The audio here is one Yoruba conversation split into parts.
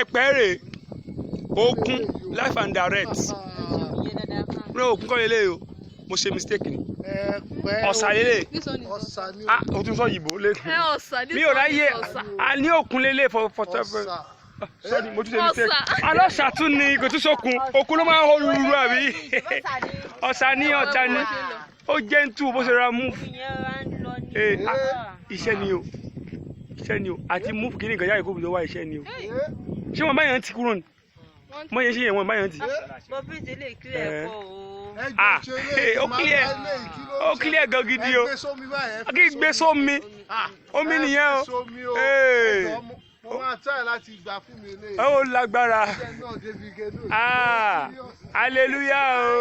ẹ̀pẹ́ okun life and direct no okun kọ́ lélẹ̀ o mo ṣe mistake ni ọ̀sà lélẹ̀ o tún sọ yìnbó lẹ́kùn mi ò ráyè a ní okun lélẹ̀ for sorry mo tún ṣe mistake alọ́sà tún ni kò tún sókun okun ló máa ń hó rúru àbí ọ̀sà ní ọ̀tá ni ó jẹ́ ń tú bó ṣe ra move iṣẹ́ ni o àti move kí ni ìgbà yára ìkóbi tó wá iṣẹ́ ni o ṣé wọn báyọ̀ ti kúrò ni mo yẹ ṣe yẹn wọn báyọ̀ ti. mo bí ti lè kílẹ̀ pọ̀ o. ó kílẹ̀ gan gidi o kí gbé sómi omi nìyẹn o. mo máa try láti gbà fún mi lé. ó lágbára hallelujah o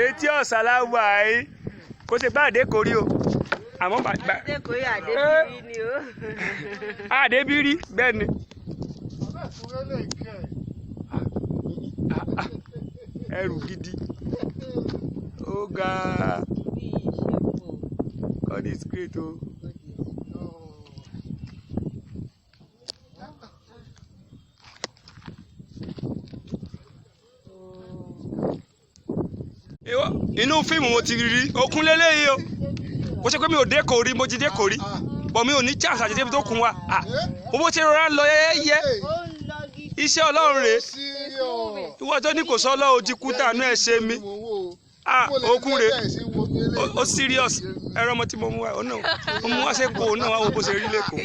etí ọ̀sà láwà yìí kó ṣe bá àdé kórí o àmọ́ àdékòrí àdébírí ni o. àdébírí bẹ́ẹ̀ ni. ẹrù gidi ó ga God is great o. inú fíìmù mo ti rí okun lélẹ́yìí o kò ṣe pé mi ò dé kórí mo ti dé kórí bọ̀ mi ò ní chance àti débi tó kun wa owó tí rọra ń lọ yẹ́yẹ́ iṣẹ́ Ọlọ́run rèé ìwọ tó ní kò sọ Ọlọ́run ti kú tànú ẹ̀ ṣe mí okun rèé ó serious ẹ̀rọ ọmọ tí mo mú wa ó mú wá sẹ́kọ̀ọ́ náà wá wo bó ṣe rí lẹ́kọ̀ọ́.